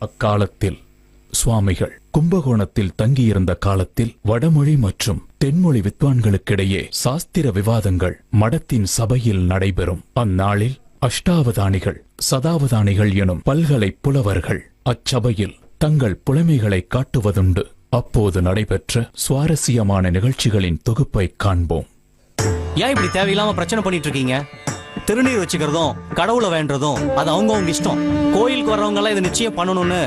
அக்காலத்தில் சுவாமிகள் கும்பகோணத்தில் தங்கியிருந்த காலத்தில் வடமொழி மற்றும் தென்மொழி வித்வான்களுக்கிடையே சாஸ்திர விவாதங்கள் மடத்தின் சபையில் நடைபெறும். அந்நாளில் அஷ்டாவதானிகள் சதாவதானிகள் எனும் பல்கலை புலவர்கள் அச்சபையில் தங்கள் புலமைகளை காட்டுவதுண்டு. அப்போது நடைபெற்ற சுவாரஸ்யமான நிகழ்ச்சிகளின் தொகுப்பை காண்போம். ஏன் இப்படி தேவையில்லாம பிரச்சனை பண்ணிட்டு இருக்கீங்க? திருநீர் வச்சுக்கிறதும் கடவுளை வேண்டதும் அது அவங்க இஷ்டம். கோயிலுக்கு வர்றவங்க எல்லாம் இதை நிச்சயம் பண்ணணும்னு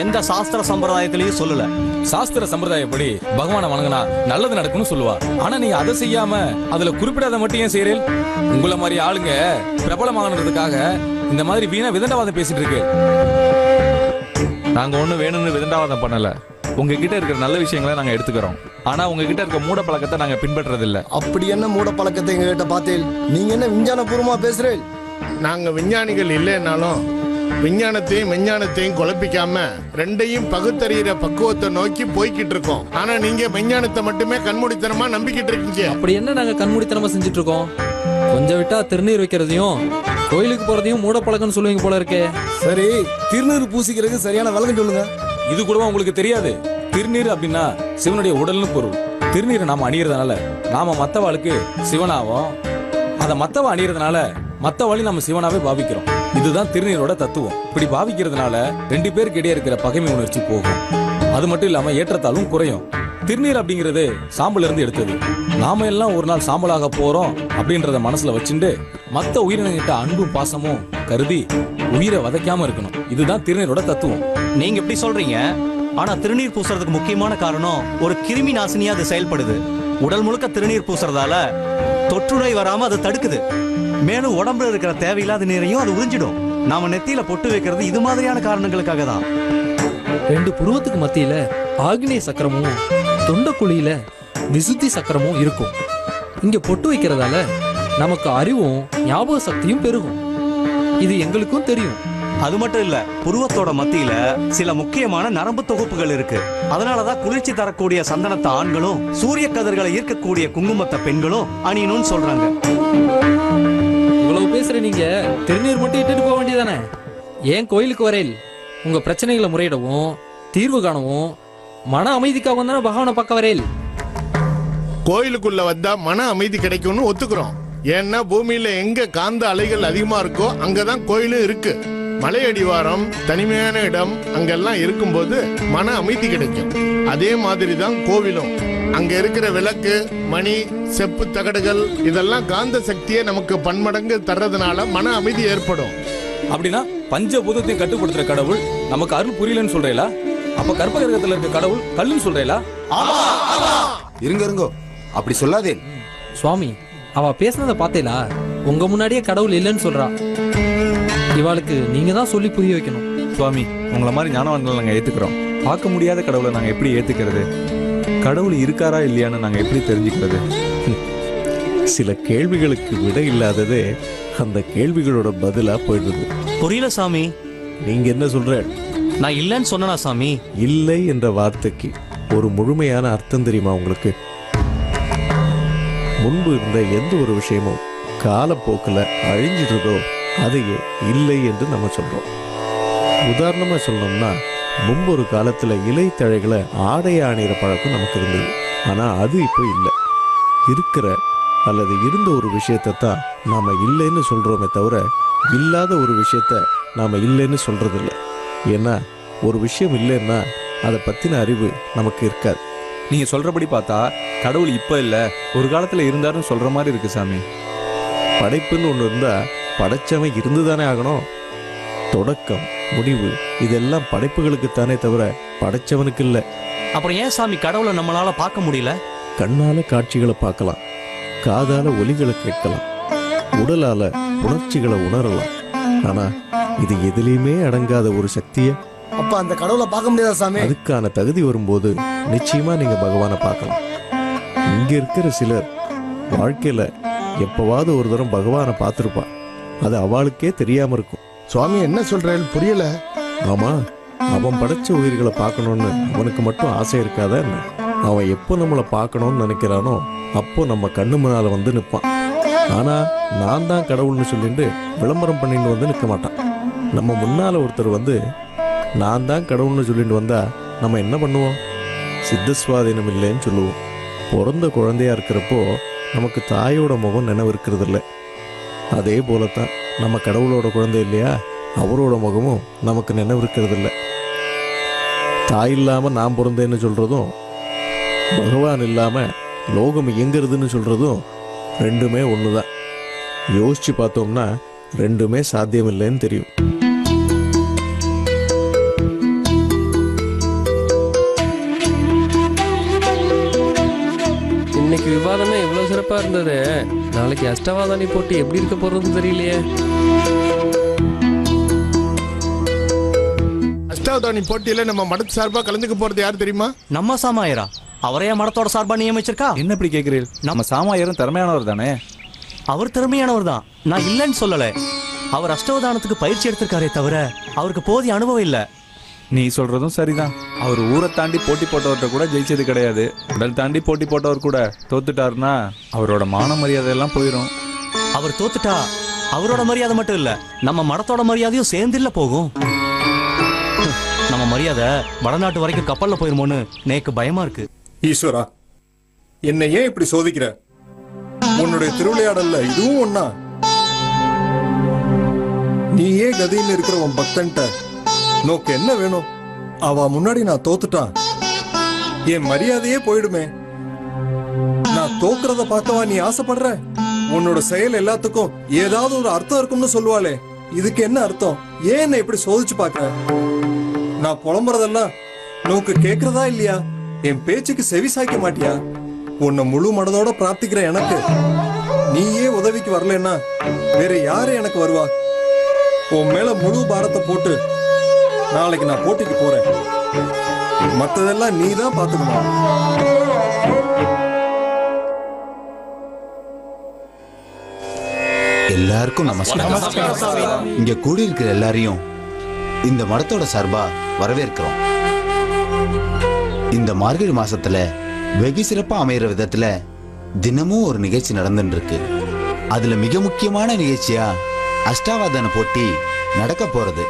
எந்த சாஸ்திர சம்பிரதாயத்திலயும் சொல்லல. சாஸ்திர சம்பிரதாயப்படி பகவானை வணங்கினா நல்லது நடக்கும்னு சொல்லுவா. ஆனா நீங்க அதை செய்யாம அதுல குறிப்பிடாத மட்டும் ஏன் செய்யறீங்க? உங்களை மாதிரி ஆளுங்க பிரபலமாகறதுக்காக இந்த மாதிரி வீணா விதண்டாவாதம் பேசிட்டு இருக்கு. நாங்க ஒண்ணு வேணும்னு விதண்டாவாதம் பண்ணல. உங்ககிட்ட இருக்கிற நல்ல விஷயங்களை நாங்க எடுத்துக்கிறோம். ஆனா உங்ககிட்ட இருக்க மூட பழக்கத்தை நாங்க பின்பற்றது இல்ல. அப்படி என்ன மூட பழக்கத்தை எங்க கிட்ட பார்த்தேன்? நீங்க என்ன விஞ்ஞான பூர்வமா பேசுறேன்? நாங்க விஞ்ஞானிகள் இல்லைன்னாலும் விஞ்ஞானத்தையும் விஞ்ஞானத்தையும் குழப்பிக்காம ரெண்டையும் பகுத்தறிகிற பக்குவத்தை நோக்கி போய்கிட்டு இருக்கோம். ஆனா நீங்க விஞ்ஞானத்தை மட்டுமே கண்மூடித்தனமா நம்பிக்கிட்டு இருக்கீங்க. அப்படி என்ன நாங்க கண்மூடித்தனமா செஞ்சுட்டு இருக்கோம்? கொஞ்சம் விட்டா திருநீர் வைக்கிறதையும் கோயிலுக்கு போறதையும் மூட பழக்கம்னு சொல்லுவீங்க போல இருக்கே. சரி, திருநீர் பூசிக்கிறதுக்கு சரியான விளக்கம் சொல்லுங்க. இது கூட உங்களுக்கு தெரியாது? திருநீர் அப்படின்னா சிவனுடைய உடல்னு பொருள். திருநீரை நாம அணியறதுனால நாம மத்தவாளுக்கு சிவனாவும், அதை மத்தவ அணியறதுனால மத்தவாளையும் நம்ம சிவனாவே பாவிக்கிறோம். இதுதான் திருநீரோட தத்துவம். இப்படி பாவிக்கிறதுனால ரெண்டு பேருக்கு இடையே இருக்கிற பகைமை உணர்ச்சி போகும். அது மட்டும் இல்லாம ஏற்றத்தாலும் குறையும். திருநீர் அப்படிங்கிறது சாம்பல் இருந்து எடுத்தது. நாம எல்லாம் ஒரு நாள் சாம்பலாக போறோம் அப்படின்றத மனசுல வச்சுட்டு மத்த உயிரினங்கிட்ட அன்பும் பாசமும் கருதி உயிரை வதைக்காம இருக்கணும். இதுதான் திருநீரோட தத்துவம். நீங்க எப்படி சொல்றீங்க? ஆனா திருநீர் பூசுறதுக்கு முக்கியமான காரணம் ஒரு கிருமி நாசினியா அது செயல்படுது. உடல் முழுக்க திருநீர் பூசுறதால தொற்று நோய் வராம அது தடுக்குது. மேலும் உடம்புல இருக்கிற தேவையில்லாத நீரையும் அது உறிஞ்சிடும். நாம நெத்தியில பொட்டு வைக்கிறது இது மாதிரியான காரணங்களுக்காக தான். ரெண்டு புருவத்துக்கு மத்தியில ஆக்னேய சக்கரமும் தொண்டக்குழியில விசுத்தி சக்கரமும் இருக்கும். இங்க பொட்டு வைக்கிறதால நமக்கு அறிவும் ஞாபக சக்தியும் பெருகும். இது எங்களுக்கும் தெரியும். அது மட்டும் இல்ல, புருவத்தோட மத்தியில சில முக்கியமான நரம்பு தொகுப்புகள் இருக்கு. அதனாலதான் குளிர்ச்சி தரக்கூடிய சந்தனத்தை ஆண்களும் சூரிய கதிர்களை ஈர்க்கக்கூடிய குங்குமத்தை பெண்களும் அணியணும்னு சொல்றாங்க. இவ்வளவு பேசுற நீங்க திருநீர் மட்டும் இட்டுட்டு போக வேண்டியதானே? ஏன் கோயிலுக்கு வரையில் உங்க பிரச்சனைகளை முறையிடவும் தீர்வு காணவும் மன அமைதிக்காக தானே பகவானை பார்க்க வரையில். கோயிலுக்குள்ள வந்தா மன அமைதி கிடைக்கும்னு ஒத்துக்கிறோம். ஏன்னா பூமியில எங்க காந்த அலைகள் அதிகமா இருக்கோ அங்கதான் கோயிலும் இருக்கு. மலையடிவாரம், தனிமையான இடம் அங்கெல்லாம் இருக்கும்போது மன அமைதி கிடைக்கும். அதே மாதிரி தான் கோவிலும். அங்க இருக்கிற விளக்கு, மணி, செப்பு தகடுகள் இதெல்லாம் காந்த சக்தியை நமக்கு பன்மடங்கு தர்றதுனால மன அமைதி ஏற்படும். அப்படின்னா பஞ்சபூதத்தையும் கட்டுப்படுத்துற கடவுள் நமக்கு அருள் புரியலன்னு சொல்றீங்களா? அப்ப கற்பகிரகத்துல இருக்க கடவுள் கல்லுன்னு சொல்றீங்களா? இருங்க, அப்படி சொல்லாதே சுவாமி. அவ பேசுனதை பார்த்தேலா? உங்க முன்னாடியே கடவுள் இல்லைன்னு சொல்றா. இவாளுக்கு நீங்க தான் சொல்லி புரிய வைக்கணும். சுவாமி, உங்களை மாதிரி ஞானவான்களை நாங்க ஏத்துக்கிறோம். பார்க்க முடியாத கடவுளை நாங்க எப்படி ஏத்துக்கிறது? கடவுள் இருக்காரா இல்லையான்னு நாங்க எப்படி தெரிஞ்சுக்கிறது? சில கேள்விகளுக்கு விடை இல்லாததே அந்த கேள்விகளோட பதிலா போயிடுது. புரியல சாமி. நீங்க என்ன சொல்ற? நான் இல்லைன்னு சொன்னா சாமி? இல்லை என்ற வார்த்தைக்கு ஒரு முழுமையான அர்த்தம் தெரியுமா உங்களுக்கு? முன்பு இருந்த எந்த ஒரு விஷயமும் காலப்போக்கில் அழிஞ்சிடுறதோ அதையே இல்லை என்று நம்ம சொல்றோம். உதாரணமா சொல்லணும்னா, முன்பு ஒரு காலத்துல இலை தழைகளை ஆடைய அணிகிற பழக்கம் நமக்கு இருந்தது. ஆனா அது இப்போ இல்லை. இருக்கிற அல்லது இருந்த ஒரு விஷயத்தை தான் நாம இல்லைன்னு சொல்றோமே தவிர இல்லாத ஒரு விஷயத்த நாம இல்லைன்னு சொல்றதில்ல. ஏன்னா ஒரு விஷயம் இல்லைன்னா அதை பத்தின அறிவு நமக்கு இருக்காது. நீங்க சொல்றபடி பார்த்தா கடவுள் இப்ப இல்ல, ஒரு காலத்துல இருந்தாருன்னு சொல்ற மாதிரி இருக்கு சாமி. படைப்புன்னு ஒன்று இருந்தா படைச்சவன் இருந்துதானே ஆகணும். தொடக்கம், முடிவு இதெல்லாம் படைப்புகளுக்குத்தானே தவிர படைச்சவனுக்கு இல்லை. அப்புறம் ஏன் சாமி கடவுளை நம்மளால பார்க்க முடியல? கண்ணால காட்சிகளை பார்க்கலாம், காதால ஒலிகளை கேட்கலாம், உடலால உணர்ச்சிகளை உணரலாம். ஆனா இது எதுலையுமே அடங்காத ஒரு சக்தியை அப்ப அந்த கடவுளை பார்க்க முடியாதா சாமி? அதுக்கான தகுதி வரும்போது நிச்சயமா நீங்க பகவானை பார்க்கலாம். இங்க இருக்கிற சிலர் வாழ்க்கையில எப்பவாவது ஒரு தரம் பகவானை பார்த்திருப்பா. அது அவளுக்கே தெரியாம இருக்கும். சுவாமி என்ன சொல்றேன் புரியல. ஆமா, அவன் படைச்ச உயிர்களை பார்க்கணும்னு அவனுக்கு மட்டும் ஆசை இருக்காத என்ன? அவன் எப்போ நம்மளை பார்க்கணும்னு நினைக்கிறானோ அப்போ நம்ம கண்ணு முன்னால வந்து நிற்பான். ஆனா நான் தான் கடவுள்னு சொல்லிட்டு விளம்பரம் பண்ணிட்டு வந்து நிற்க மாட்டான். நம்ம முன்னால ஒருத்தர் வந்து நான் தான் கடவுள்னு சொல்லிட்டு வந்தா நம்ம என்ன பண்ணுவோம்? சித்த சுவாதீனம் இல்லைன்னு சொல்லுவோம். பிறந்த குழந்தையா இருக்கிறப்போ நமக்கு தாயோட முகம் நினைவு இருக்கிறது இல்லை. அதே போலத்தான் நம்ம கடவுளோட குழந்தை இல்லையா, அவரோட முகமும் நமக்கு நினைவு இருக்கிறது இல்லை. தாய் இல்லாமல் நான் பிறந்தேன்னு சொல்கிறதும், பகவான் இல்லாமல் லோகம் இயங்குறதுன்னு சொல்கிறதும் ரெண்டுமே ஒன்று தான். யோசித்து பார்த்தோம்னா ரெண்டுமே சாத்தியம் இல்லைன்னு தெரியும். இன்னைக்கு விவாதமே இவ்வளவு சிறப்பா இருந்தது. நாளைக்கு அஷ்டவாதானி போட்டி எப்படி இருக்க போறதுன்னு தெரியலையே. அஷ்டாவதானி போட்டியில நம்ம மடத்து சார்பா கலந்துக்க போறது யார் தெரியுமா? நம்ம சாமாயரா. அவரைய மடத்தோட சார்பா நியமிச்சிருக்கா? என்ன இப்படி கேட்கிறீர்கள்? நம்ம சாமாயரும் திறமையானவர் தானே. அவர் திறமையானவர் தான், நான் இல்லைன்னு சொல்லல. அவர் அஷ்டவதானத்துக்கு பயிற்சி எடுத்திருக்காரே தவிர அவருக்கு போதிய அனுபவம் இல்ல. நீ சொல்றதும் சரிதான். அவர் ஊரை தாண்டி போட்டி போட்டவர்கிட்ட கூட ஜெயிச்சது கிடையாது. உடல் தாண்டி போட்டி போட்டவர் கூட தோத்துட்டாருன்னா அவரோட மான மரியாதை எல்லாம் போயிடும். அவர் தோத்துட்டா அவரோட மரியாதை மட்டும் இல்ல, நம்ம மடத்தோட மரியாதையும் சேர்ந்துல போகும். நம்ம மரியாதை வடநாட்டு வரைக்கும் கப்பல்ல போயிருமோன்னு நேக்கு பயமா இருக்கு. ஈஸ்வரா, என்னை ஏன் இப்படி சோதிக்கிற? உன்னுடைய திருவிளையாடல்ல இதுவும் ஒண்ணா? நீ ஏன் கதையில் இருக்கிற உன் பக்தன்ட்ட நோக்கு என்ன வேணும்? அவ முன்னாடி நான் தோத்துட்டான், என் மரியாதையே போயிடுமே. நான் தோக்குறத பார்க்கவா நீ ஆசைப்படுற? உன்னோட செயல் எல்லாத்துக்கும் ஏதாவது ஒரு அர்த்தம் இருக்கும்னு சொல்லுவாளே, இதுக்கு என்ன அர்த்தம்? ஏன் என்ன இப்படி சோதிச்சு பார்க்கற? நான் புலம்புறதெல்லாம் நோக்கு கேக்குறதா இல்லையா? என் பேச்சுக்கு செவி சாய்க்க மாட்டியா? உன்னை முழு மனதோட பிரார்த்திக்கிற எனக்கு நீயே உதவிக்கு வரலன்னா வேற யாரு எனக்கு வருவா? உன் மேல முழு பாரத்தை போட்டு நாளைக்கு நான் போட்டிக்கு போறேன். மத்ததெல்லாம் நீ தான் பாத்துக்கணும். எல்லாருக்கும் நமஸ்காரம். இங்க கூடியிருக்கிற எல்லாரையும் இந்த மடத்தோட சார்பா வரவேற்கிறோம். இந்த மார்கழி மாசத்துல வெகு சிறப்பா அமைகிற விதத்துல தினமும் ஒரு நிகழ்ச்சி நடந்துட்டு இருக்கு. அதுல மிக முக்கியமான நிகழ்ச்சியா அஷ்டாவதான போட்டி நடக்க போறது.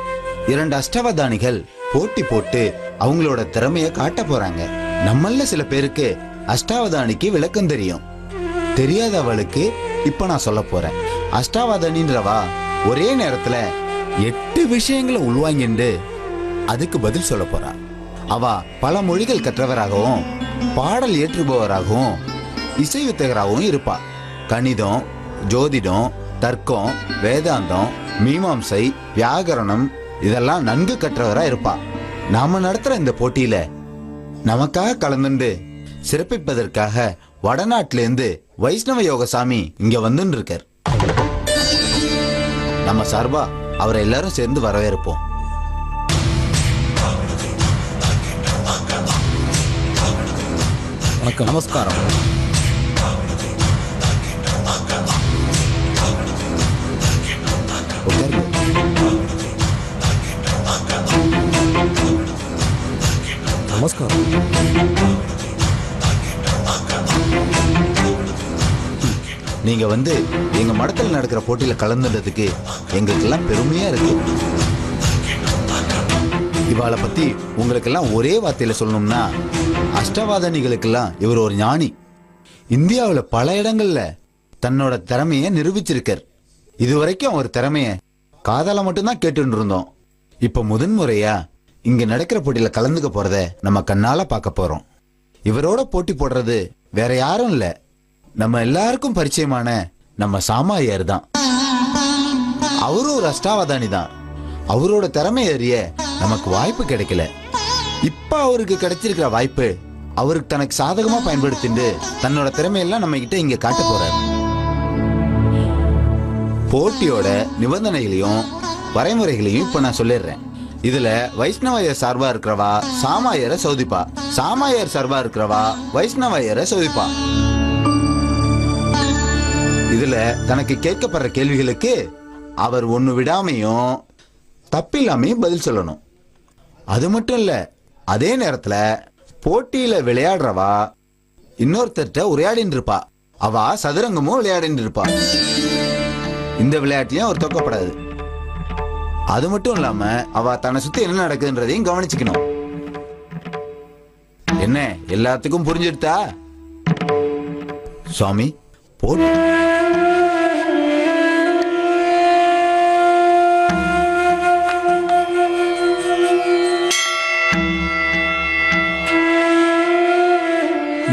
2 அஷ்டாவதானிகள் போட்டி போட்டு அவங்களோட திறமைய காட்ட போறாங்க. நம்மள சில பேருக்கு அஷ்டாவதானிக்கு விளக்கம் தெரியும். தெரியாதவளுக்கு இப்ப நான் சொல்ல போறேன். அஷ்டாவதானின்றவா ஒரே நேரத்துல 8 விஷயங்களை உள்வாங்கிண்டு அதுக்கு பதில் சொல்ல போறா. அவ பல மொழிகள் கற்றவராகவும் பாடல் ஏற்றுபவராகவும் இசை வித்தகராகவும் இருப்பா. கணிதம், ஜோதிடம், தர்க்கம், வேதாந்தம், மீமாம்சை, வியாகரணம் இதெல்லாம் நன்கு கற்றவரா இருப்பா. நாம நடத்துற இந்த போட்டியில நமக்காக கலந்துண்டு சிறப்பிப்பதற்காக வடநாட்டில இருந்து வைஷ்ணவ யோகசாமி இங்க வந்துட்டு இருக்கார். நம்ம சார்பா அவரை எல்லாரும் சேர்ந்து வரவேற்போம். வணக்கம். நமஸ்காரம். நமஸ்காரம். நீங்க வந்து எங்க மடத்தில் நடக்கிற போட்டியில கலந்துன்றதுக்கு எங்களுக்கு எல்லாம் பெருமையா இருக்கு. இவாளை பத்தி உங்களுக்கு எல்லாம் ஒரே வார்த்தையில சொல்லணும்னா, அஷ்டவாதனிகளுக்கெல்லாம் இவர் ஒரு ஞானி. இந்தியாவில் பல இடங்கள்ல தன்னோட திறமைய நிரூபிச்சிருக்கார். இதுவரைக்கும் அவர் திறமைய காதால மட்டும்தான் கேட்டு இருந்தோம். இப்ப முதன்முறையா இங்க நடக்கிற போட்டியில கலந்துக்க போறத நம்ம கண்ணால பார்க்க போறோம். இவரோட போட்டி போடுறது வேற யாரும் இல்ல, நம்ம எல்லாருக்கும் பரிச்சயமான நம்ம சாமாயார் தான். அவரும் ஒரு அஷ்டாவதானி தான். அவரோட திறமை அறிய நமக்கு வாய்ப்பு கிடைக்கல. இப்ப அவருக்கு கிடைச்சிருக்கிற வாய்ப்பு அவருக்கு தனக்கு சாதகமா பயன்படுத்திட்டு தன்னோட திறமையெல்லாம் நம்ம கிட்ட இங்க காட்ட போறாரு. போட்டியோட நிபந்தனைகளையும் வரைமுறைகளையும் இப்ப நான் சொல்லிடுறேன். இதுல வைஷ்ணவயர் சார்பா இருக்கிறவா சாமாயரை சோதிப்பா, சாமாயர் சார்பா இருக்கிறவா வைஷ்ணவயரை சோதிப்பா. இதுல தனக்கு கேட்கப்படுற கேள்விகளுக்கு அவர் ஒண்ணு விடாமையும் தப்பில்லாமையும் பதில் சொல்லணும். அது மட்டும் இல்ல, அதே நேரத்துல போட்டியில விளையாடுறவா இன்னொருத்தர்கிட்ட உரையாடின்னு இருப்பா. அவ சதுரங்கமும் விளையாடின்னு இருப்பா. இந்த விளையாட்டிலையும் அவர் தோக்கப்படாது. அது மட்டும் இல்லாம அவ தன்னை சுத்தி என்ன நடக்குதுன்றதையும் கவனிச்சுக்கணும். என்ன எல்லாத்துக்கும் புரிஞ்சிருத்தா? சுவாமி போட்டு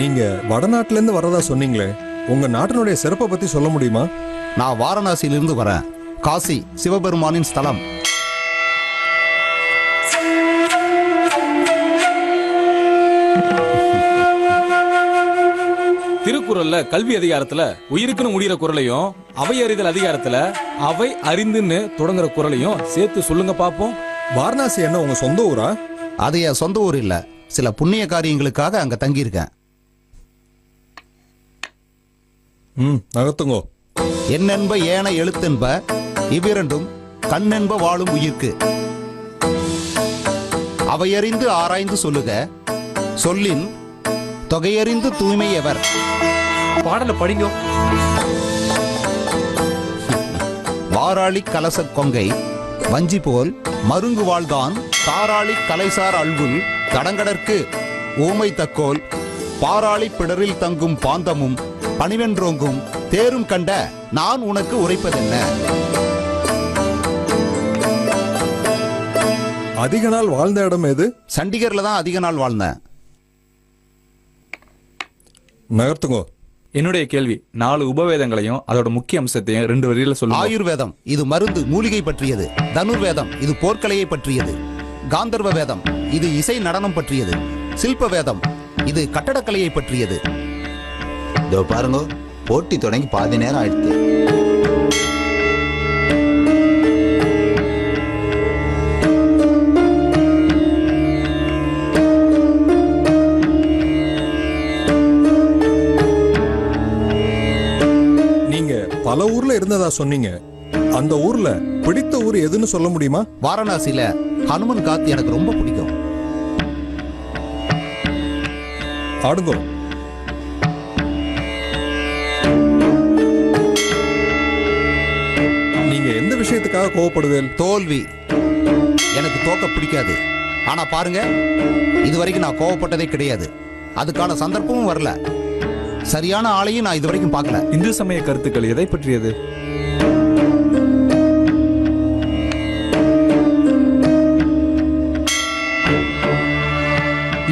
நீங்க வடநாட்டுல இருந்து வரதா சொன்னீங்களே, உங்க நாட்டினுடைய சிறப்பை பத்தி சொல்ல முடியுமா? நான் வாரணாசியிலிருந்து வரேன். காசி சிவபெருமானின் ஸ்தலம். திருக்குறள்ல கல்வி அதிகாரத்துல உயிருக்குன்னு முடிகிற குறளையும் அவை அறிதல் அதிகாரத்துல அவை அறிந்துன்னு தொடங்குற குறளையும் சேர்த்து சொல்லுங்க பாப்போம். வாரணாசி என்ன உங்க சொந்த ஊரா? அது என் சொந்த ஊர் இல்ல, சில புண்ணிய காரியங்களுக்காக அங்க தங்கியிருக்கேன். நகர்த்துங்கோ. என்னென்ப ஏன எழுத்தென்ப இவ்விரண்டும் கண்ணென்ப வாழும் உயிர்க்கு. அவையறிந்து ஆராய்ந்து சொல்லுக, சொல்லின் தொகையறிந்து தூய்மை எவர். பாடல படிங்க. வாராளி கலச கொங்கை வஞ்சி போல் மருங்கு வாழ்தான் தாராளி கலைசார் அல்குல் தடங்கடற்கு ஊமை தக்கோல் பாராளி பிடரில் தங்கும் பாந்தமும் பணிவென்றோங்கும் தேரும் கண்ட நான் உனக்கு உரைப்பதென்ன. அதிக நாள் வாழ்ந்த இடம் எது? சண்டிகர்ல தான் அதிக நாள் வாழ்ந்தேன். நகர்த்துங்கோ. என்னுடைய கேள்வி 4 உபவேதங்களையும் அதோட முக்கிய அம்சத்தையும் 2 வரியில சொல்லுங்க. ஆயுர்வேதம் இது மருந்து மூலிகை பற்றியது. தனுர்வேதம் இது போர்க்கலையை பற்றியது. காந்தர்வ வேதம் இது இசை நடனம் பற்றியது. சில்ப வேதம் இது கட்டடக்கலையை பற்றியது. இதோ பாருங்க, போட்டி தொடங்கி பாதி நேரம் ஆயிடுத்து. நீங்க பல ஊர்ல இருந்ததா சொன்னீங்க. அந்த ஊர்ல பிடித்த ஊர் எதுன்னு சொல்ல முடியுமா? வாரணாசியில ஹனுமன் காத் எனக்கு ரொம்ப பிடிக்கும். ஆடுங்கோ. நீங்க எந்த விஷயத்துக்காக கோவப்படுவேன்? தோல்வி. எனக்கு தோக்க பிடிக்காது. ஆனா பாருங்க, இதுவரைக்கும் நான் கோவப்பட்டதே கிடையாது. அதுக்கான சந்தர்ப்பமும் வரல. சரியான ஆளையும் நான் இதுவரைக்கும் பார்க்கல. இந்து சமய கருத்துக்கள் எதை பற்றியது?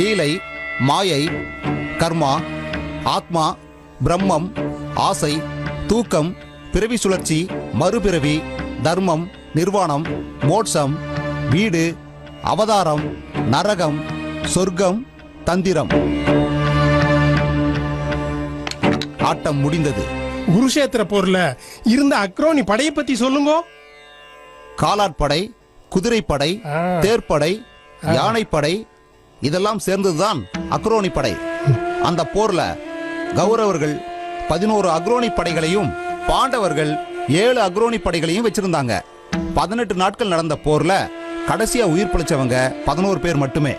லீலை, மாயை, கர்மா, ஆத்மா, பிரம்மம், ஆசை, தூக்கம், பிறவி சுழற்சி, மறுபிறவி, தர்மம், நிர்வாணம், மோட்சம், வீடு, அவதாரம், நரகம், சொர்க்கம், தந்திரம். ஆட்டம் முடிந்தது. குருஷேத்திர போர்ல இருந்த அக்ரோனி படையை பத்தி சொல்லுங்க. காலாட்படை, குதிரைப்படை, தேர்ப்படை, யானைப்படை இதெல்லாம் சேர்ந்ததுதான் அக்ரோனி படை. அந்த போர்ல கௌரவர்கள் 11 அக்ரோனி படைகளையும் பாண்டவர்கள் 7 அக்ரோனி படைகளையும் வச்சிருந்தாங்க. 18 நாட்கள் நடந்த போர்ல கடைசியா உயிர் பிழைச்சவங்க 11 பேர் மட்டுமே.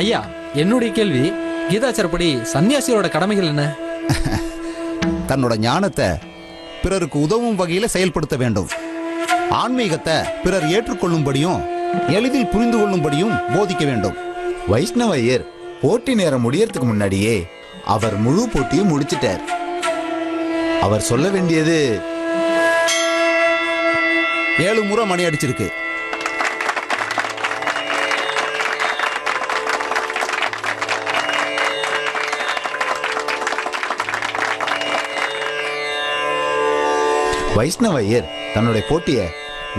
ஐயா, என்னுடைய கேள்வி, கீதாச்சாரப்படி சன்னியாசியோட கடமைகள் என்ன? தன்னோட ஞானத்தை பிறருக்கு உதவும் வகையில செயல்படுத்த வேண்டும். ஆன்மீகத்தை பிறர் ஏற்றுக்கொள்ளும்படியும் எளிதில் புரிந்து கொள்ளும்படியும் போதிக்க வேண்டும். வைஷ்ணவ ஐயர் போட்டி நேரம் முடியறதுக்கு முன்னாடியே அவர் முழு போட்டியும் முடிச்சிட்டார். அவர் சொல்ல வேண்டியது 7 முறை மணி அடிச்சிருக்கு. வைஷ்ணவ ஐயர் தன்னுடைய போட்டியை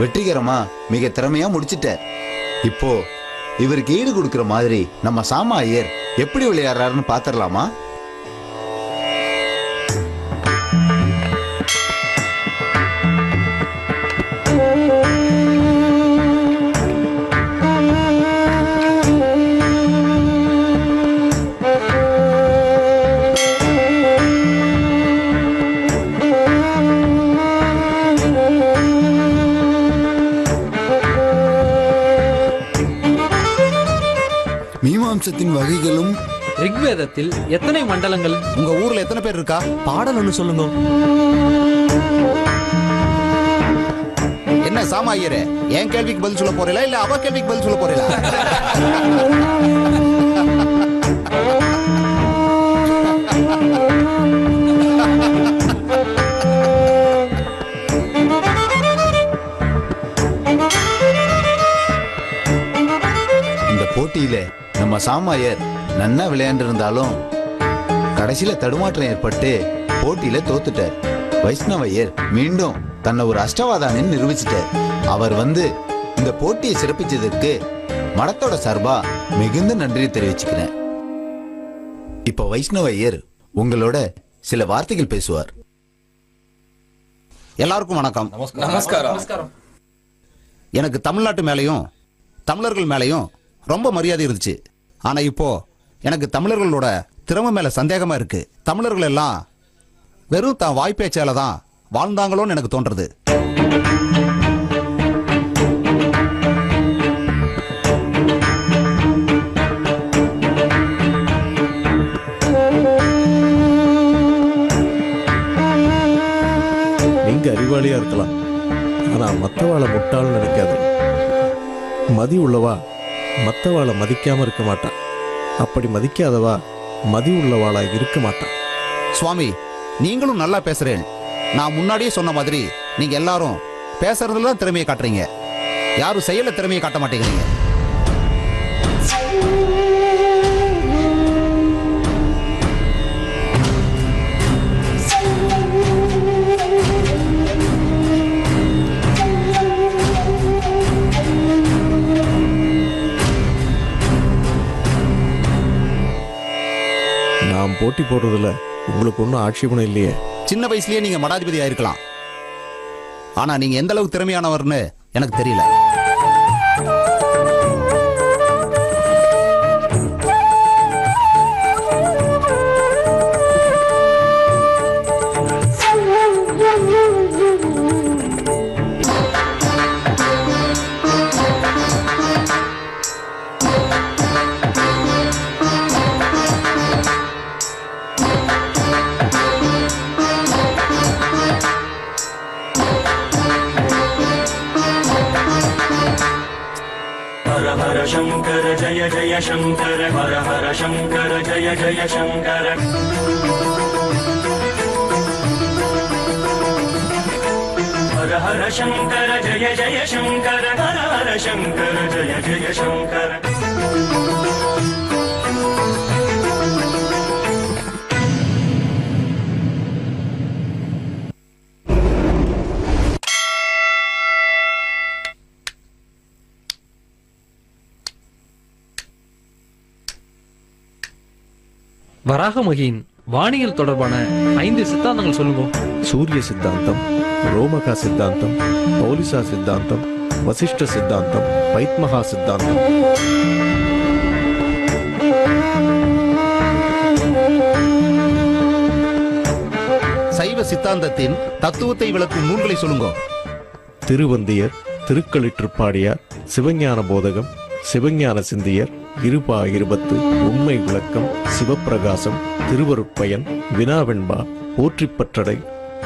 வெற்றிகரமா மிக திறமையா முடிச்சிட்டார். இப்போ இவருக்கு ஈடு கொடுக்கிற மாதிரி நம்ம சாமா ஐயர் எப்படி விளையாடுறாருன்னு பாத்திரலாமா? மீமாம்சத்தின் வகைகளும் ரிக்வேதத்தில் எத்தனை மண்டலங்கள்? உங்க ஊர்ல எத்தனை பேர் இருக்கா? பாடல் ஒன்று சொல்லுங்க. என்ன என்ன சாமா ஐயரே, என் கேள்விக்கு பதில் சொல்ல போறீங்களா இல்ல அவ கேள்விக்கு பதில் சொல்ல போறீங்களா? இந்த போட்டியில நம்ம சாமாயர் நன்னா விளையாண்டு இருந்தாலும் கடைசியில தடுமாற்றம் ஏற்பட்டு போட்டியில தோத்துட்டார். வைஷ்ணவையர் மீண்டும் தன்னை ஒரு அஷ்டவாதான்னு நிரூபிச்சிட்டார். அவர் வந்து இந்த போட்டியை சிறப்பிச்சதற்கு மடத்தோட சார்பா மிகுந்த நன்றி தெரிவிச்சுக்கிறேன். இப்ப வைஷ்ணவையர் உங்களோட சில வார்த்தைகள் பேசுவார். எல்லாருக்கும் வணக்கம். நமஸ்காரம். எனக்கு தமிழ்நாட்டு மேலையும் தமிழர்கள் மேலையும் ரொம்ப மரியாதை இருந்துச்சு. ஆனா இப்போ எனக்கு தமிழர்களோட திறமை மேல சந்தேகமா இருக்கு. தமிழர்கள் எல்லாம் வெறும் தான் வாய்ப்பேச்சால தான் வாழ்ந்தாங்களோன்னு எனக்கு தோன்றது. நீங்க அறிவாளியா இருக்கலாம், ஆனா மத்தவாளை முட்டாள்னு நினைக்காது. மதி உள்ளவா மத்தவாளை மதிக்காம இருக்க மாட்டான். அப்படி மதிக்காதவா மதி உள்ளவாளா இருக்க மாட்டான். சுவாமி, நீங்களும் நல்லா பேசுறேன். நான் முன்னாடியே சொன்ன மாதிரி நீங்க எல்லாரும் பேசுறதுல தான் திறமையை காட்டுறீங்க, யாரும் செயல திறமையை காட்ட மாட்டேங்கிறீங்க. நாம் போட்டி போடுறதுல உங்களுக்கு ஒன்றும் ஆட்சேபணம் இல்லையே. சின்ன வயசுலயே நீங்க மடாதிபதி ஆயிருக்கலாம், ஆனா நீங்க எந்த அளவுக்கு திறமையானவர்னு எனக்கு தெரியல. शंकर जय जय शंकर, हर हर शंकर जय जय शंकर. हर हर शंकर जय जय शंकर, हर हर शंकर जय जय शंकर. வராகமகியின் வானியல் தொடர்பான 5 சித்தாந்தங்கள் சொல்லுங்க. சூரிய சித்தாந்தம், ரோமகா சித்தாந்தம், பௌலிசா சித்தாந்தம், வசிஷ்ட சித்தாந்தம், பைத்மகா சித்தாந்தம். சைவ சித்தாந்தத்தின் தத்துவத்தை விளக்கும் நூல்களை சொல்லுங்க. திருவந்தியர், திருக்களிற்றுப்பாடியார், சிவஞான போதகம், சிவஞான சிந்தியர், இருபா 20, உண்மை விளக்கம், சிவப்பிரகாசம், திருவருட்பயன், வினாவெண்பா, போற்றிப்பற்றடை,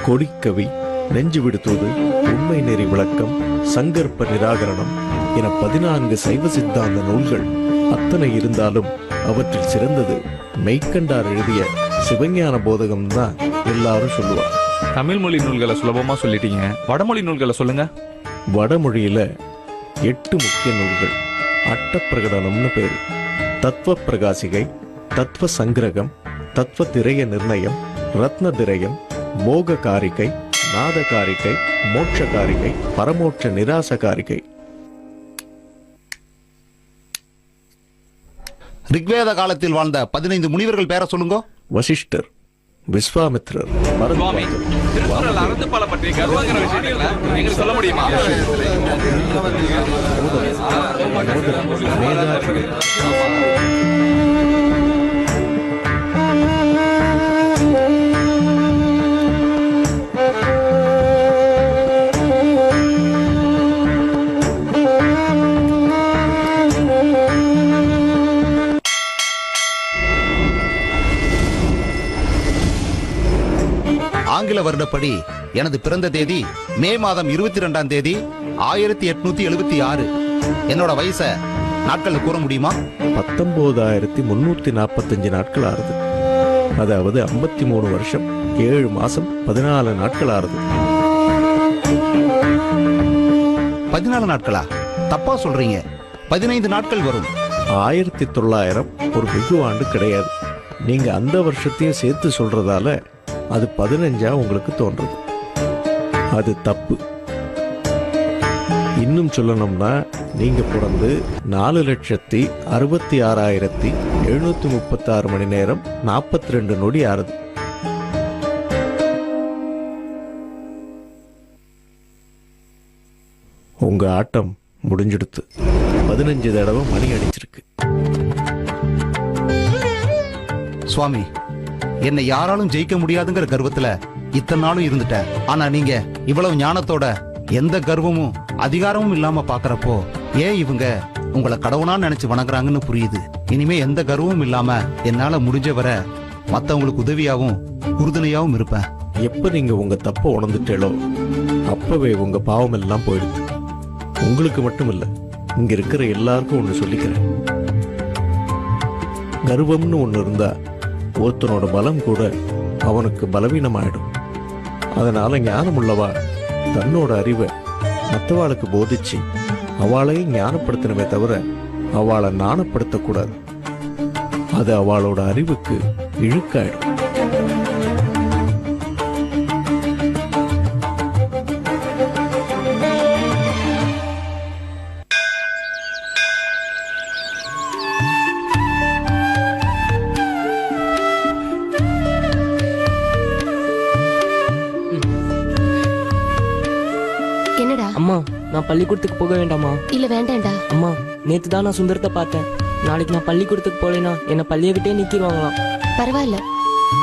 கொடிக்கவி, நெஞ்சு விடுத்தூது, உண்மை நெறி விளக்கம், சங்கற்ப நிராகரணம் என 14 சைவ சித்தாந்த நூல்கள் அத்தனை இருந்தாலும் அவற்றில் சிறந்தது மெய்கண்டார் எழுதிய சிவஞான போதகம் தான் எல்லாரும் சொல்லுவார். தமிழ் மொழி நூல்களை சுலபமா சொல்லிட்டீங்க, வடமொழி நூல்களை சொல்லுங்க. வடமொழியில 8 முக்கிய நூல்கள். அட்டப்பிரகடனம்னு பேரு. தத்துவ பிரகாசிகை, தத்துவ சங்கிரகம், தத்துவ திரைய நிர்ணயம், ரத்ன திரயம், மோக காரிகை, நாத காரிகை, மோட்ச காரிகை, பரமோட்ச நிராச காரிகை. ரிக்வேத காலத்தில் வாழ்ந்த 15 முனிவர்கள் பேரை சொல்லுங்க. வசிஷ்டர், விஸ்வாமித்ரர், திருக்குறள் அறந்துபால பற்றி கர்வங்கிற விஷயங்களை நீங்க சொல்ல முடியுமா? ஆங்கில வருடப்படி எனது பிறந்த தேதி மே மாதம் 22ஆம் தேதி 1876. என்னோட வயசை நாட்கள்ல கூற முடியுமா? 19,345 நாட்கள் ஆறுது. அதாவது 53 வருஷம் 7 மாசம் 14 நாட்கள் ஆறுது. 14 நாட்களா? தப்பா சொல்றீங்க. 15 நாட்கள் வரும். 1900 ஒரு வெகு ஆண்டு கிடையாது. நீங்க அந்த வருஷத்தையும் சேர்த்து சொல்றதால அது 15 உங்களுக்கு தோன்றுது. அது தப்பு. இன்னும் சொல்லணும்னா நீங்க பிறந்து 4,66,736 மணி நேரம் 42 நொடி ஆறுது. உங்க ஆட்டம் முடிஞ்சிடுத்து. 15 தடவை மணி அடிச்சிருக்கு. சுவாமி, என்னை யாராலும் ஜெயிக்க முடியாதுங்கிற கர்வத்துல இத்தனை நாளும் இருந்துட்டேன். ஆனா நீங்க இவ்வளவு ஞானத்தோட எந்த கர்வமும் அதிகாரமும் இல்லாம பாக்குறப்போ ஏன் இவங்க உங்களை கடவுளா நினைச்சு வணங்குறாங்கன்னு புரியுது. இனிமே எந்த கர்வமும் இல்லாம என்னால முடிஞ்ச வரை மத்தவங்களுக்கு உதவியாவும் உறுதுணையாவும் இருப்பேன். எப்ப நீங்க உங்க தப்ப உணர்ந்துட்டேளோ அப்பவே உங்க பாவம் எல்லாம் போயிடுது. உங்களுக்கு மட்டும் இல்ல, இங்க இருக்கிற எல்லாருக்கும் ஒண்ணு சொல்லிக்கிறேன். கர்வம்னு ஒண்ணு இருந்தா ஒருத்தனோட பலம் கூட அவனுக்கு பலவீனமாயிடும். அதனால ஞானம் உள்ளவா தன்னோட அறிவை மற்றவாளுக்கு போதிச்சு அவளையும் ஞானப்படுத்தணுமே தவிர அவளை நாணப்படுத்தக்கூடாது. அது அவளோட அறிவுக்கு இழுக்காயிடும். அம்மா, நான் பள்ளிக்கூடத்துக்கு போக வேண்டாமா? இல்ல வேண்டாம்டா. அம்மா, நேத்து தான் நான் சுந்தரத்தை பார்த்தேன். நாளைக்கு நான் பள்ளிக்கூடத்துக்கு போலேனா என்ன பள்ளியை விட்டே நிக்கிடுவாங்களாம். பரவாயில்ல.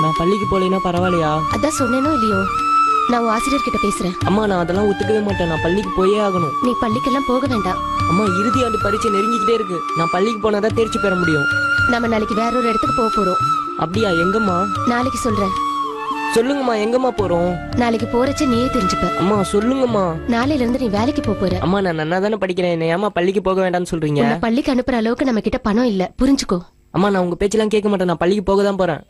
நான் பள்ளிக்கு போலேனா பரவாயில்லையா? அதான் சொன்னேனோ இல்லையோ, நான் உன் ஆசிரியர் கிட்ட பேசுறேன். அம்மா, நான் அதெல்லாம் ஒத்துக்கவே மாட்டேன். நான் பள்ளிக்கு போயே ஆகணும். நீ பள்ளிக்கெல்லாம் போக வேண்டாம். அம்மா, இறுதி ஆண்டு பரீட்சை நெருங்கிக்கிட்டே இருக்கு. நான் பள்ளிக்கு போனாதான் தேர்ச்சி பெற முடியும். நம்ம நாளைக்கு வேற ஒரு இடத்துக்கு போக போறோம். அப்படியா? எங்கம்மா? நாளைக்கு சொல்றேன். சொல்லுங்கம்மா, எங்கம்மா போறோம்? நாளைக்கு போறச்ச நீயே தெரிஞ்சுப்ப. அம்மா சொல்லுங்கம்மா. நாளையில இருந்து நீ வேலைக்கு போற. அம்மா, நான் நன்னா தானே படிக்கிறேன். என்ன ஏமா பள்ளிக்கு போக வேண்டாம்னு சொல்றீங்க? உன்னை பள்ளிக்கு அனுப்புற அளவுக்கு நம்ம கிட்ட பணம் இல்ல, புரிஞ்சுக்கோ. அம்மா, நான் உங்க பேச்செல்லாம் கேட்க மாட்டேன். நான் பள்ளிக்கு போக தான் போறேன்.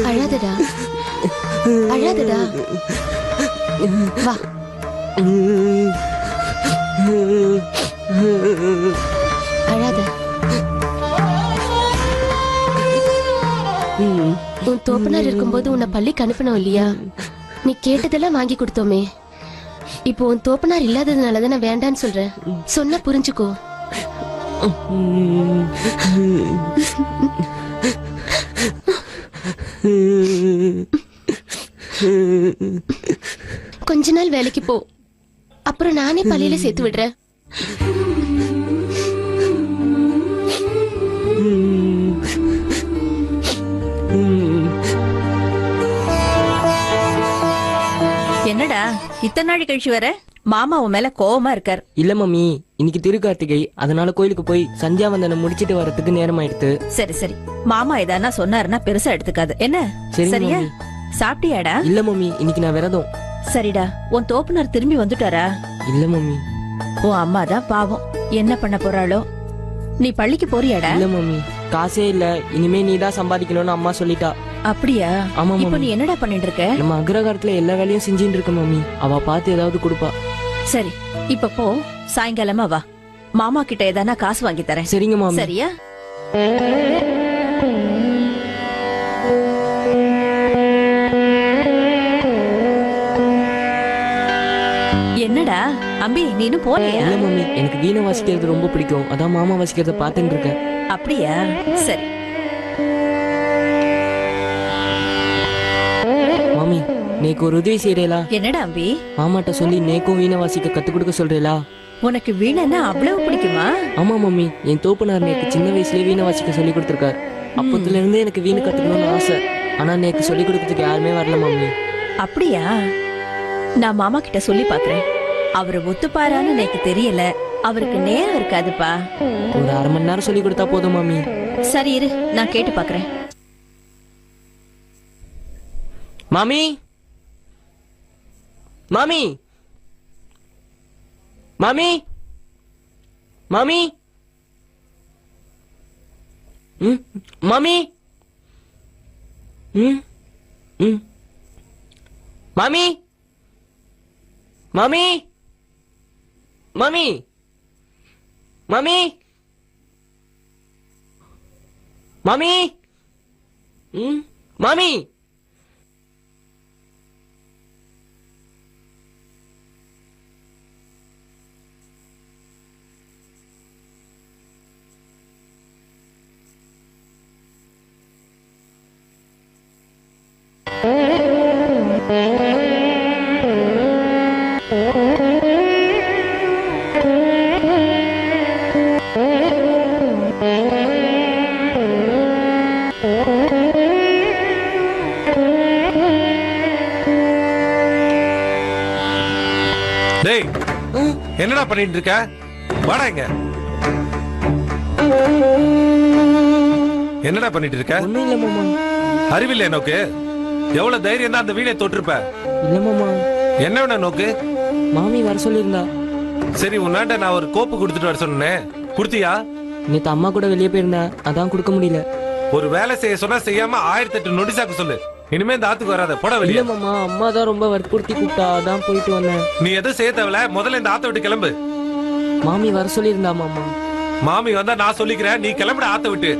அழாதடா, அழாதடா. வா. அழாத. உன் தோப்பனார் இருக்கும்போது உன்னை பள்ளிக்கு அனுப்பணும் இல்லையா? நீ கேட்டதெல்லாம் வாங்கி கொடுத்தோமே. இப்போ உன் தோப்பனார் இல்லாததுனாலதான் நான் வேண்டான்னு சொல்றேன். சொன்னா புரிஞ்சுக்கோ. கொஞ்ச நாள் வேலைக்கு போ, அப்புறம் நானே பள்ளியில சேர்த்து விடுறேன். என்னடா இத்தனை நாள் கழிச்சு வர? மாமா உன் மேல கோவமா இருக்கார். இல்ல மம்மி, இன்னைக்கு திருக்கார்த்திகை, அதனால கோயிலுக்கு போய் சந்தியாவந்தனம் முடிச்சிட்டு வரதுக்கு நேரம் ஆயிடுத்து. சரி சரி, மாமா ஏதானா சொன்னாருன்னா பெருசா எடுத்துக்காது என்ன? சரியா? சாப்பிட்டியாடா? இல்ல மம்மி, இன்னைக்கு நான் விரதம். சரிடா, உன் தோப்புனார் திரும்பி வந்துட்டாரா? இல்ல மம்மி. உன் அம்மா தான் பாவம், என்ன பண்ண போறாளோ. நீ பள்ளிக்கு போறியாடா? இல்ல மம்மி, காசே இல்ல. இனிமே நீ தான் சம்பாதிக்கணும்னு அம்மா சொல்லிட்டா. அப்படியா? ஆமா இப்போ மம்மி. நீ என்னடா பண்ணிட்டு இருக்க? நம்ம அக்ரகாரத்துல எல்லா வேலையும் செஞ்சுட்டு இருக்க மம்மி. அவ பார்த்து ஏதாவது கொடுப்பா. சரி, இப்ப போ, சாயங்காலமா வா. மாமா கிட்ட ஏதானா காசு வாங்கி தரேன். சரிங்க மாமி. சரியா? என்னடா அம்பி, நீனும் போறியா? இல்ல மம்மி, எனக்கு வீணை வாசிக்கிறது ரொம்ப பிடிக்கும். அதான் மாமா வாசிக்கிறத பாத்துட்டு இருக்கேன். அப்படியா? சரி மாமி, நேக்கு ஒரு உதவி செய்யறேலா? என்னடா அம்பி? மாமாட்ட சொல்லி நேக்கும் வீணை வாசிக்க கத்து கொடுக்க சொல்றேலா? உனக்கு வீணைன்னா அவ்வளவு பிடிக்குமா? ஆமா மம்மி, என் தோப்பனார் நேக்கு சின்ன வயசுலயே வீணை வாசிக்க சொல்லி கொடுத்துருக்காரு. அப்பத்துல இருந்தே எனக்கு வீணை கத்துக்கணும்னு ஆசை. ஆனா நேக்கு சொல்லி கொடுக்கறதுக்கு யாருமே வரல மம்மி. அப்படியா? நான் மாமா கிட்ட சொல்லி பாக்குறேன். அவரு ஒத்துப்பாரான்னு எனக்கு தெரியல. அவருக்கு நேரம் இருக்காதுப்பா. ஒரு அரை மணி நேரம் சொல்லி கொடுத்தா போதும் மம்மி. சரி இரு, நான் கேட்டு பாக்குறேன். மாமி மாமி மாமி மாமி மாமி மாமி மாமி மாமி மாமி மாமி மாமி டேய் என்னடா பண்ணிட்டு இருக்க? வாடா இங்க. என்னடா பண்ணிட்டு இருக்க? ஒண்ணும் இல்ல மாமா. அறிவில்லை நோக்கு? எவ்வளவு தைரியம் தான் அந்த வீணை தொட்டிருப்ப? இல்ல மாமா. என்ன வேணா நோக்கு? மாமி வர சொல்லிருந்தா. சரி உன்னாண்ட நான் ஒரு கோப்பு கொடுத்துட்டு வர சொன்னேன், குடுத்தியா? நேத்து அம்மா கூட வெளியே போயிருந்தேன், அதான் கொடுக்க முடியல. ஒரு வேலை செய்ய சொன்னா செய்யாம 1008 நொடிசாக்கு சொல்லு. இனிமே இந்த ஆத்துக்கு வராத, போட வெளியே. இல்ல மாமா, அம்மா தான் ரொம்ப வற்புறுத்தி கூப்பிட்டா, அதான் போயிட்டு வந்தேன். நீ எதுவும் செய்ய தேவையில்ல, முதல்ல இந்த ஆத்த விட்டு கிளம்பு. மாமி வர சொல்லியிருந்தா மாமா. மாமி வந்தா நான் சொல்லிக்கிறேன், நீ கிளம்புட ஆத்த விட்டு.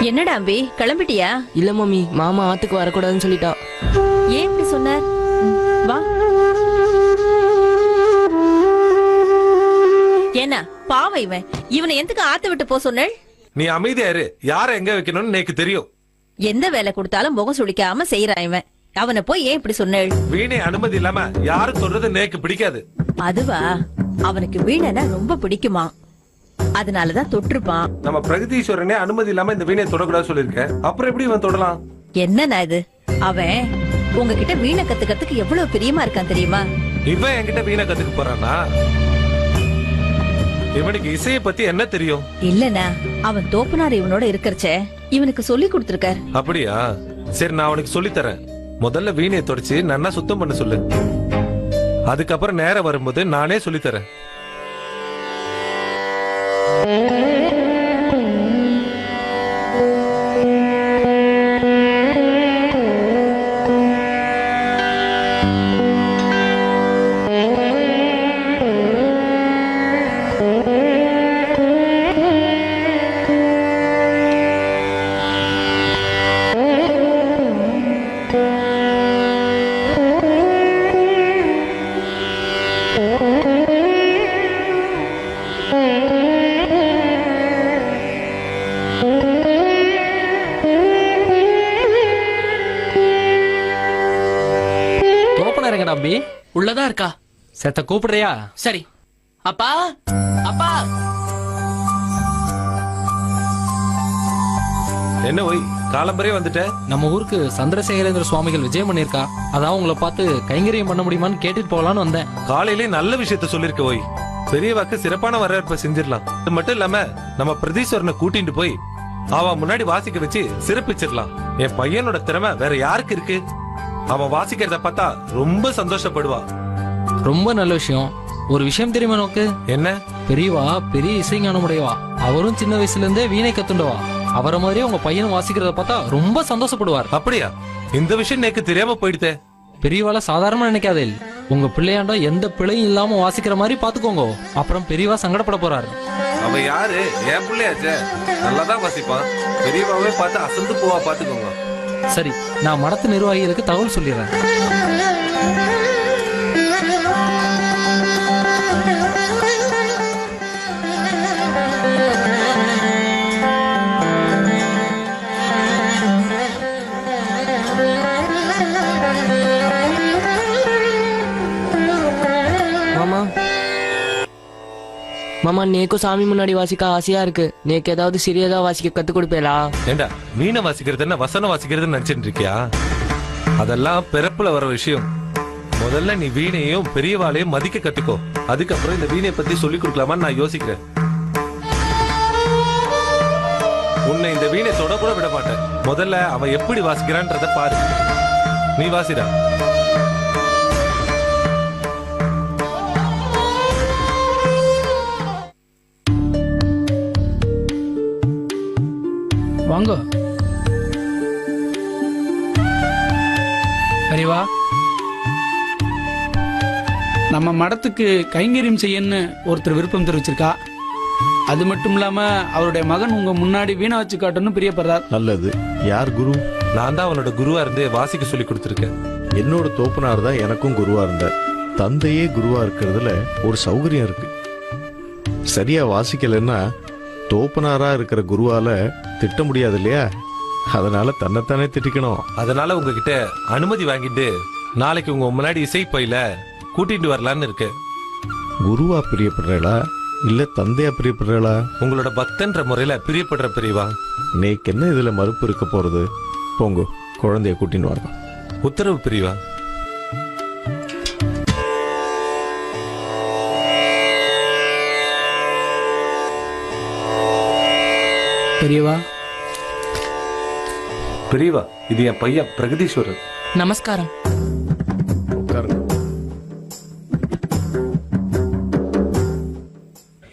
என்னடா அம்பி, கிளம்பிட்டியா? இல்ல மாமி, மாமா ஆத்துக்கு வரக்கூடாதுன்னு சொல்லிட்டா. ஏன் இப்படி சொன்னார்? வா. என்ன பாவம் இவன், இவனை எதுக்கு ஆத்த விட்டு போ சொன்னேள்? நீ அமைதியா இரு, யார எங்க வைக்கணும்னு எனக்கு தெரியும். எந்த வேலை கொடுத்தாலும் முகம் சுளிக்காம செய்யறான் இவன். அவனை போய் ஏன் இப்படி சொன்னேள்? வீணை அனுமதி இல்லாம யாரும் சொல்றது எனக்கு பிடிக்காது. அதுவா, அவனுக்கு வீணைனா ரொம்ப பிடிக்குமா, அதனாலதான் தொட்டிருப்பான். நம்ம பிரகதீஸ்வரனே அனுமதி இல்லாம இந்த வீணையை தொடக்கூடாது சொல்லிருக்கேன், அப்புறம் எப்படி இவன் தொடலாம்? என்னன்னா இது, அவன் உங்ககிட்ட வீணை கத்துக்கிறதுக்கு எவ்வளவு பிரியமா இருக்கான் தெரியுமா? இவன் என்கிட்ட வீணை கத்துக்க போறானா? இவனுக்கு இசையை பத்தி என்ன தெரியும்? இல்லனா அவன் தோப்பனார் இவனோட இருக்கறச்சே இவனுக்கு சொல்லி கொடுத்திருக்கார். அப்படியா? சரி, நான் அவனுக்கு சொல்லி தரேன். முதல்ல வீணையை தொடச்சு நன்னா சுத்தம் பண்ண சொல்லு, அதுக்கப்புறம் நேரம் வரும்போது நானே சொல்லி தரேன். உள்ளதா இருக்கா? செத்த கூப்பிடுறியா? சரி. அப்பா, அப்பா. என்ன ஒய், காலம்பரே வந்துட்ட? நம்ம ஊருக்கு சந்திரசேகரேந்திர சுவாமிகள் விஜயம் பண்ணிருக்கா, அதான் உங்களை பார்த்து கைங்கரியம் பண்ண முடியுமான்னு கேட்டுட்டு போகலான்னு வந்தேன். காலையிலே நல்ல விஷயத்த சொல்லிருக்க ஒய். பெரியவாக்கு சிறப்பான வரவேற்பை செஞ்சிடலாம். அது மட்டும் இல்லாம நம்ம பிரதீஸ்வரனை கூட்டிட்டு போய் அவன் முன்னாடி வாசிக்க வச்சு சிறப்பிச்சிடலாம். என் பையனோட திறமை வேற யாருக்கு இருக்கு? அவன் வாசிக்கிறத பார்த்தா ரொம்ப சந்தோஷப்படுவா. ரொம்ப நல்ல விஷயம். ஒரு விஷயம் தெரியுமா நோக்கு? என்ன? பெரியவா பெரிய இசைஞானம் உடையவா, அவரும் சின்ன வயசுல இருந்தே வீணை கத்துண்டவா. அவரை மாதிரியே உங்க பையனும் வாசிக்கிறத பார்த்தா ரொம்ப சந்தோஷப்படுவார். அப்படியா? இந்த விஷயம் எனக்கு தெரியாம போயிடுதே. பெரியவால சாதாரணமா நினைக்காதே, உங்க பிள்ளையாண்டா எந்த பிழையும் இல்லாம வாசிக்கிற மாதிரி பாத்துக்கோங்க, அப்புறம் பெரியவா சங்கடப்பட போறாரு. அவ யாரு? என் பிள்ளையாச்சே, நல்லாதான் வாசிப்பான். பெரியவாவே பார்த்து அசந்து போவா, பாத்துக்கோங்க. சரி, நான் மடத்து நிர்வாகிகளுக்கு தகவல் சொல்லிடுறேன். மாமா நேக்கும் சாமி முன்னாடி வாசிக்க ஆசையா இருக்கு. நேக்கு ஏதாவது சிறியதா வாசிக்க கத்து கொடுப்பேலா? ஏண்டா வீணை வாசிக்கிறது என்ன வசனம் வாசிக்கிறது நினைச்சிட்டு இருக்கியா? அதெல்லாம் பிறப்புல வர விஷயம். முதல்ல நீ வீணையும் பெரியவாளையும் மதிக்க கத்துக்கோ. அதுக்கப்புறம் இந்த வீணையை பத்தி சொல்லி கொடுக்கலாமான்னு நான் யோசிக்கிறேன். உன்னை இந்த வீணை தொட கூட விட மாட்டேன். முதல்ல அவன் எப்படி வாசிக்கிறான்றத பாரு. நீ வாசிடா. வாங்க பெரியவா, நம்ம மடத்துக்கு கைங்கரியம் செய்யன்னு ஒருத்தர் விருப்பம் தெரிவிச்சிருக்கா. அது மட்டும் இல்லாம அவருடைய மகன் உங்க முன்னாடி வீணை வச்சு காட்டணும் பிரியப்படுறார். நல்லது. யார் குரு? நான் தான் அவனோட குருவா இருந்து வாசிக்க சொல்லி கொடுத்துருக்கேன். என்னோட தோப்பனார் தான் எனக்கும் குருவா இருந்தார். தந்தையே குருவா இருக்கிறதுல ஒரு சௌகரியம் இருக்கு. சரியா வாசிக்கலன்னா தோப்பனாரா இருக்கிற குருவால திட்ட முடியாது இல்லையா? அதனால தன்னைத்தானே திட்டிக்கணும். அதனால உங்ககிட்ட அனுமதி வாங்கிட்டு நாளைக்கு உங்க முன்னாடி இசை பயில கூட்டிட்டு வரலான்னு இருக்கு. குருவா பிரியப்படுறா இல்ல தந்தையா பிரியப்படுறா? உங்களோட பக்தன்ற முறையில பிரியப்படுற பெரியவா. நேக்கு என்ன இதுல மறுப்பு இருக்க போறது? போங்க, குழந்தைய கூட்டின்னு வரலாம். உத்தரவு பெரியவா. பெரியவா, பெரியவா, இது என் பையன் பிரகதீஸ்வரர். நமஸ்காரம்.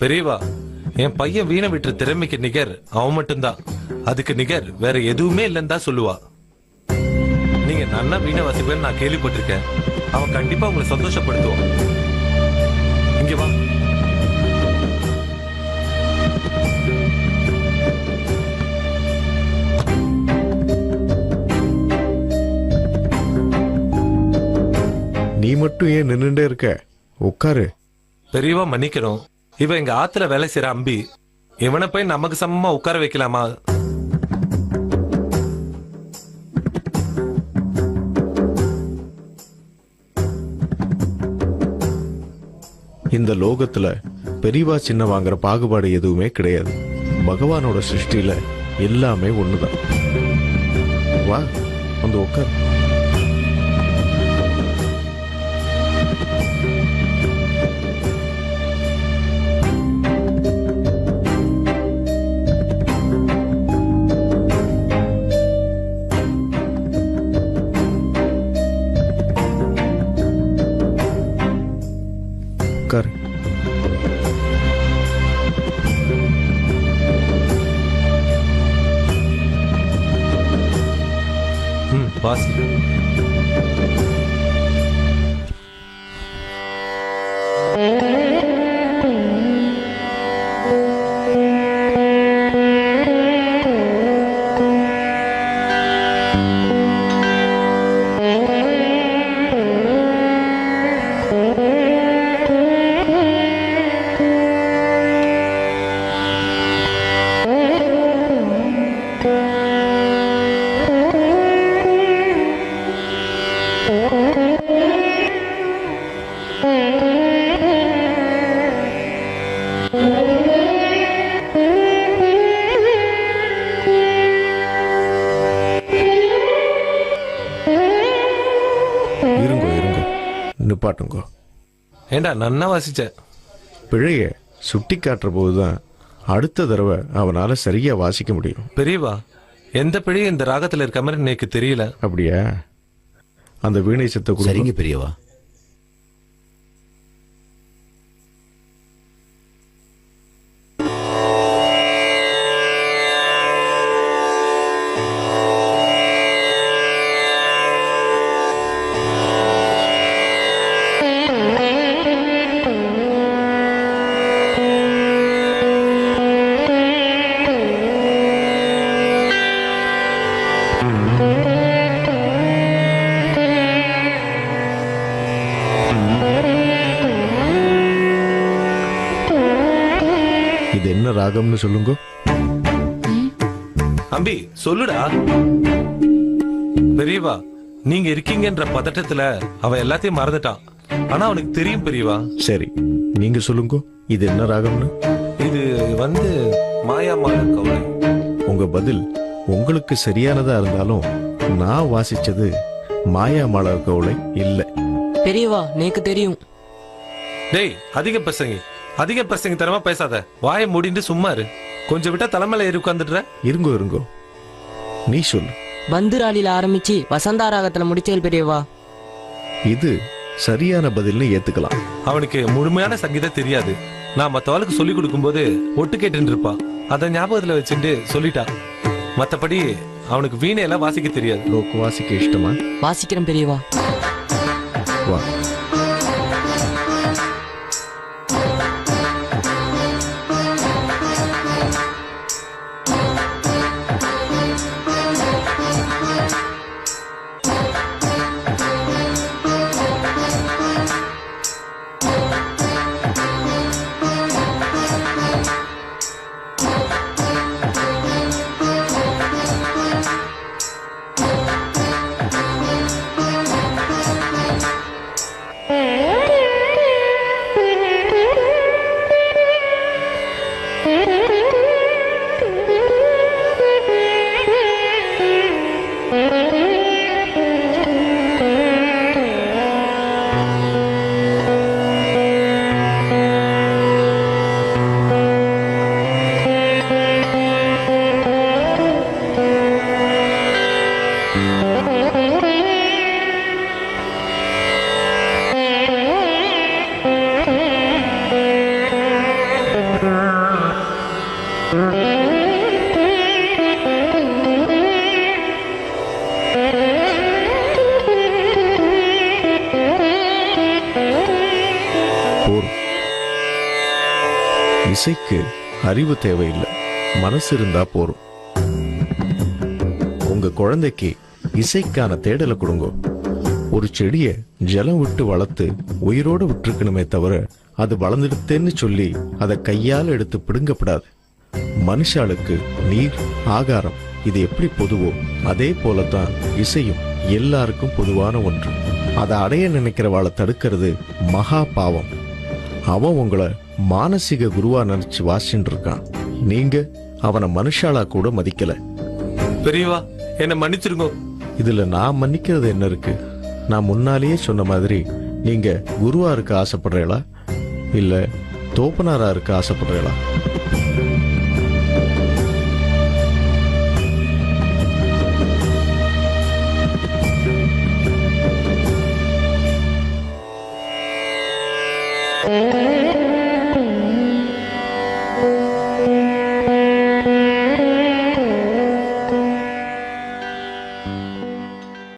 பெரியவா, என் பையன் வீணை விட்டுற திறமைக்கு நிகர் அவன் மட்டும்தான். அதுக்கு நிகர் வேற எதுவுமே இல்லைன்னு தான் சொல்லுவா. நீங்க நன்னா வீணை வாசிப்பேன்னு நான் கேள்விப்பட்டிருக்கேன். அவன் கண்டிப்பா உங்களை சந்தோஷப்படுத்துவான். இங்க வா. நீ மட்டும் ஏன் நின்னுட்டே இருக்க? உட்காரு. பெரியவா மன்னிக்கிறோம். இவன் எங்க ஆத்துல வேலை செய்யற அம்பி. இவனை போய் நமக்கு சமமா உட்கார வைக்கலாமா? இந்த லோகத்துல பெரியவா சின்ன வாங்குற பாகுபாடு எதுவுமே கிடையாது. பகவானோட சிருஷ்டியில எல்லாமே ஒண்ணுதான். வா, வந்து உட்கார். உட்கார். வாசி. இருங்கோ இருங்கோ, நிப்பாட்டுங்கோ. ஏண்டா நன்னா வாசிச்ச. பிழைய சுட்டி காட்டுற போதுதான் அடுத்த தடவை அவனால சரியா வாசிக்க முடியும். பெரியவா, எந்த பிழையும் இந்த ராகத்துல இருக்க மாதிரி எனக்கு தெரியல. அப்படியா? அந்த வீணை சத்த சரிங்க பெரியவா. இது என்ன ராகம்னு சொல்லுங்க. அம்பி சொல்லுடா. பெரியவா, நீங்க இருக்கீங்கன்ற பதட்டத்துல அவன் எல்லாத்தையும் மறந்துட்டான். ஆனா அவனுக்கு தெரியும் பெரியவா. சரி, நீங்க சொல்லுங்க. இது என்ன ராகம்னு? இது வந்து மாயாமான கவலை. உங்க பதில் உங்களுக்கு சரியானதா இருந்தாலும் நான் வாசிச்சது மாயாமலர் கவுளை இல்ல. பெரியவா நேக்கு தெரியும். டேய் அதிக பசங்க தரமா பேசாத. வாயை மூடிட்டு சும்மா இரு. கொஞ்சம் விட்டா தலைமையில ஏறி உட்காந்துடுற. இருங்கோ நீ சொல்லு. பந்துராலில ஆரம்பிச்சு வசந்தாராகத்துல முடிச்சேல் பெரியவா. இது சரியான பதில்னு ஏத்துக்கலாம். அவனுக்கு முழுமையான சங்கீதம் தெரியாது. நான் மத்தவளுக்கு சொல்லி கொடுக்கும் போது ஒட்டு கேட்டு இருப்பான். அதை ஞாபகத்துல வச்சுட்டு சொல்லிட்டான். மத்தபடி அவனுக்கு வீணையெல்லாம் வாசிக்க தெரியாது. லோக்கு வாசிக்க இஷ்டமா? வாசிக்கிறேன் பெரியவா. வா. இசைக்கு அறிவு தேவையில்லை, மனசு இருந்தா போறோம். உங்க குழந்தைக்கு இசைக்கான தேடலை கொடுங்க. ஒரு செடியை ஜலம் விட்டு வளர்த்து உயிரோட விட்டுருக்கணுமே தவிர அது வளர்ந்துடுத்தேன்னு சொல்லி அதை கையால் எடுத்து பிடுங்கப்படாது. மனுஷாளுக்கு நீர், ஆகாரம் இது எப்படி பொதுவோ அதே போலதான் இசையும் எல்லாருக்கும் பொதுவான ஒன்று. அதை அடைய நினைக்கிறவாளை தடுக்கிறது மகா பாவம். அவன் உங்களை மானசீக குருவா நினைச்சு வாசிட்டு இருக்கான். நீங்க அவனை மனுஷாலா கூட மதிக்கல. பெரியவா என்ன மன்னிச்சிருங்க. இதுல நான் மன்னிக்கிறது என்ன இருக்கு? நான் முன்னாலேயே சொன்ன மாதிரி நீங்க குருவா இருக்க ஆசைப்படுறீங்களா இல்ல தோப்பனாரா இருக்க ஆசைப்படுறீங்களா? Mm-hmm.